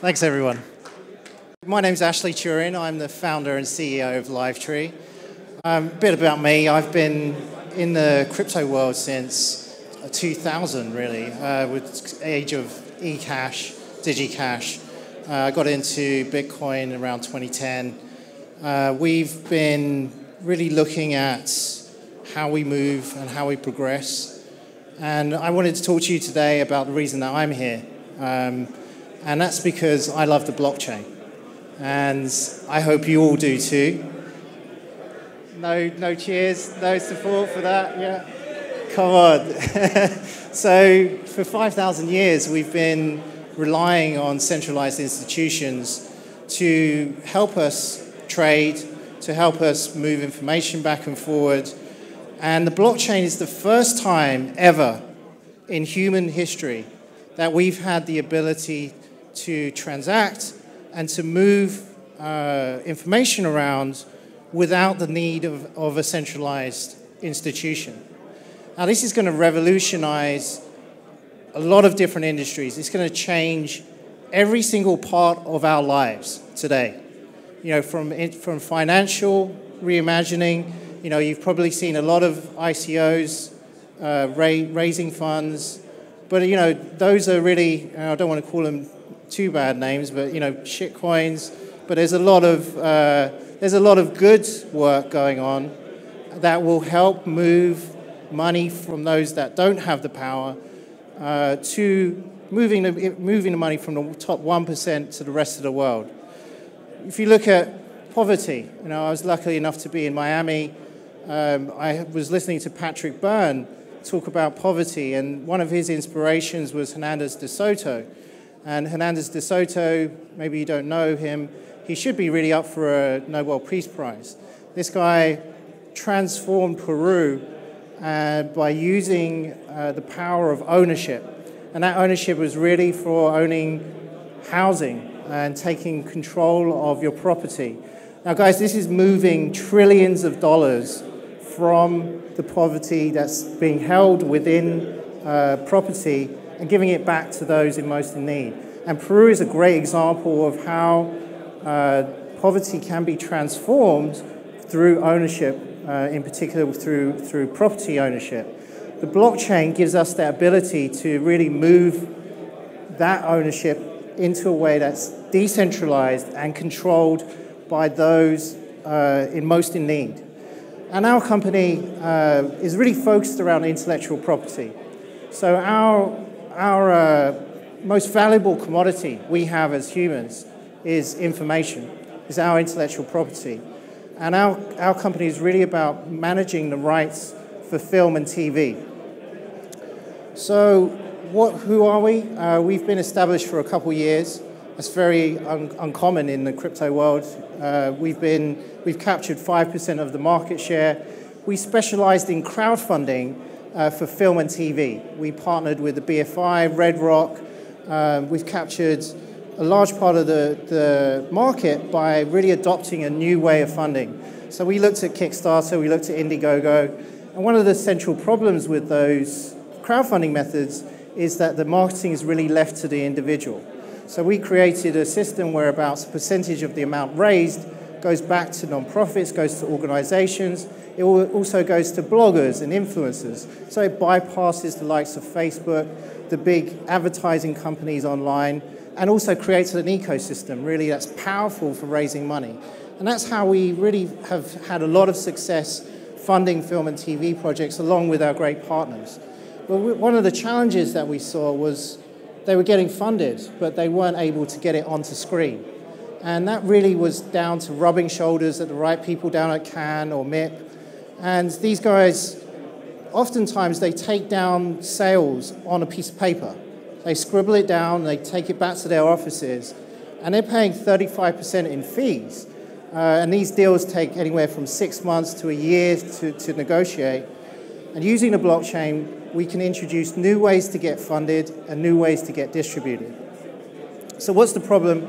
Thanks, everyone. My name's Ashley Turin. I'm the founder and CEO of LiveTree. A bit about me. I've been in the crypto world since 2000, really, with the age of eCash, DigiCash. I got into Bitcoin around 2010. We've been really looking at how we move and how we progress. And I wanted to talk to you today about the reason that I'm here. And that's because I love the blockchain. And I hope you all do too. No cheers, no support for that, yeah? Come on. So for 5,000 years, we've been relying on centralized institutions to help us trade, to help us move information back and forward. And the blockchain is the first time ever in human history that we've had the ability to transact and to move information around without the need of a centralized institution. Now, this is going to revolutionize a lot of different industries. It's going to change every single part of our lives today. You know, from financial reimagining. You know, you've probably seen a lot of ICOs raising funds, but you know, those are really, I don't want to call them too bad names, but you know, shit coins. But there's a lot of good work going on that will help move money from those that don't have the power to moving the money from the top 1% to the rest of the world. If you look at poverty, you know, I was lucky enough to be in Miami. I was listening to Patrick Byrne talk about poverty, and one of his inspirations was Hernandez de Soto. And Hernandez de Soto, maybe you don't know him, he should be really up for a Nobel Peace Prize. This guy transformed Peru by using the power of ownership. And that ownership was really for owning housing and taking control of your property. Now, guys, this is moving trillions of dollars from the poverty that's being held within property and giving it back to those in most in need. And Peru is a great example of how poverty can be transformed through ownership, in particular through property ownership. The blockchain gives us the ability to really move that ownership into a way that's decentralized and controlled by those in most in need. And our company is really focused around intellectual property. So our most valuable commodity we have as humans is information, is our intellectual property. And our company is really about managing the rights for film and TV. So who are we? We've been established for a couple years. That's very uncommon in the crypto world. We've captured 5% of the market share. We specialized in crowdfunding for film and TV. We partnered with the BFI, Red Rock. We've captured a large part of the market by really adopting a new way of funding. So we looked at Kickstarter, we looked at Indiegogo, and one of the central problems with those crowdfunding methods is that the marketing is really left to the individual. So we created a system where about a percentage of the amount raised goes back to nonprofits, goes to organizations. It also goes to bloggers and influencers. So it bypasses the likes of Facebook, the big advertising companies online, and also creates an ecosystem, really, that's powerful for raising money. And that's how we really have had a lot of success funding film and TV projects along with our great partners. But one of the challenges that we saw was they were getting funded, but they weren't able to get it onto screen. And that really was down to rubbing shoulders at the right people down at Cannes or MIP. And these guys, oftentimes they take down sales on a piece of paper. They scribble it down, they take it back to their offices, and they're paying 35% in fees. And these deals take anywhere from 6 months to a year to negotiate. And using the blockchain, we can introduce new ways to get funded and new ways to get distributed. So what's the problem?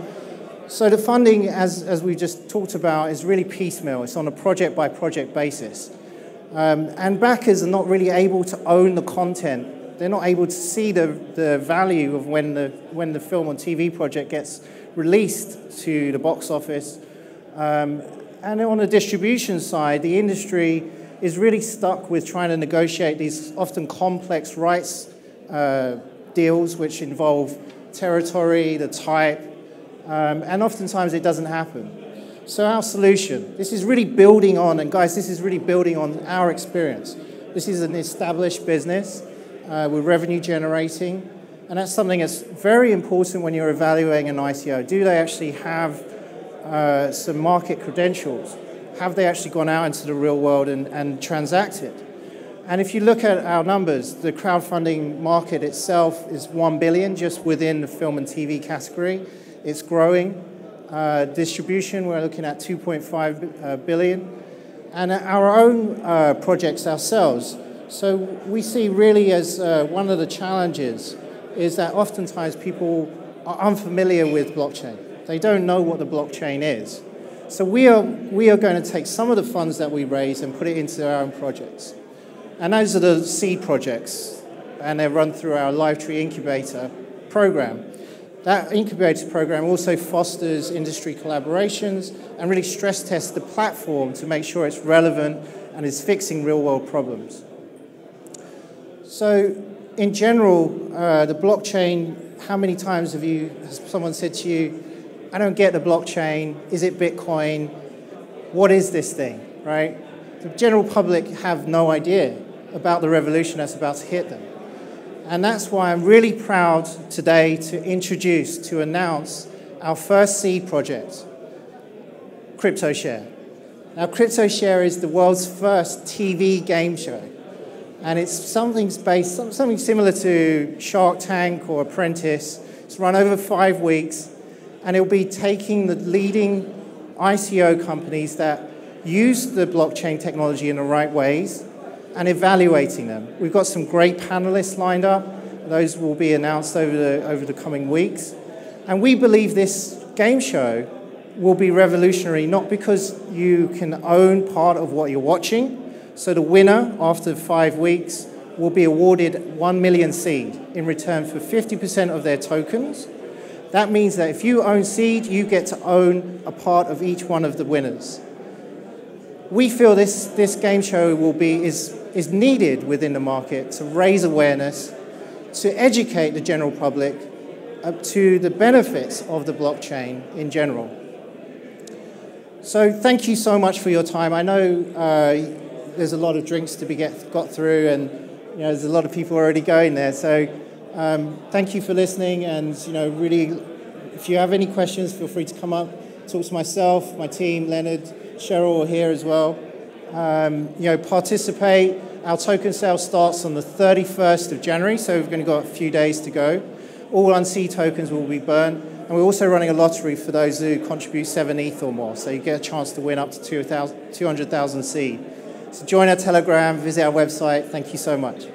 So the funding, as we just talked about, is really piecemeal. It's on a project-by-project basis. And backers are not really able to own the content They're not able to see the value of when the film or TV project gets released to the box office. And on the distribution side, the industry is really stuck with trying to negotiate these often complex rights deals which involve territory, the type, and oftentimes it doesn't happen. So our solution, this is really building on, and guys, this is really building on our experience. This is an established business. We're revenue generating, and that's something that's very important when you're evaluating an ICO. Do they actually have some market credentials? Have they actually gone out into the real world and transacted? And if you look at our numbers, the crowdfunding market itself is $1 billion just within the film and TV category. It's growing. Distribution, we're looking at 2.5 billion. And our own projects ourselves. So we see really as one of the challenges is that oftentimes people are unfamiliar with blockchain. They don't know what the blockchain is. So we are going to take some of the funds that we raise and put it into our own projects. And those are the seed projects, and they're run through our LiveTree incubator program. That incubator program also fosters industry collaborations and really stress tests the platform to make sure it's relevant and is fixing real-world problems. So in general, the blockchain, how many times has someone said to you, I don't get the blockchain, is it Bitcoin? What is this thing, right? The general public have no idea about the revolution that's about to hit them. And that's why I'm really proud today to announce our first seed project, CryptoShare. Now, CryptoShare is the world's first TV game show. And it's something similar to Shark Tank or Apprentice. It's run over 5 weeks, and it'll be taking the leading ICO companies that use the blockchain technology in the right ways and evaluating them. We've got some great panelists lined up. Those will be announced over the coming weeks. And we believe this game show will be revolutionary, not because you can own part of what you're watching. So the winner, after 5 weeks, will be awarded 1 million seed in return for 50% of their tokens. That means that if you own seed, you get to own a part of each one of the winners. We feel this game show is needed within the market to raise awareness, to educate the general public to the benefits of the blockchain in general. So thank you so much for your time. I know there's a lot of drinks to be got through, and there's a lot of people already going there. So thank you for listening, and really, if you have any questions, feel free to come up, talk to myself, my team, Leonard, Cheryl are here as well. Participate. Our token sale starts on the 31st of January, so we've only got a few days to go. All unseen tokens will be burned, and we're also running a lottery for those who contribute 7 ETH or more, so you get a chance to win up to 200,000 seed. So join our Telegram, visit our website. Thank you so much.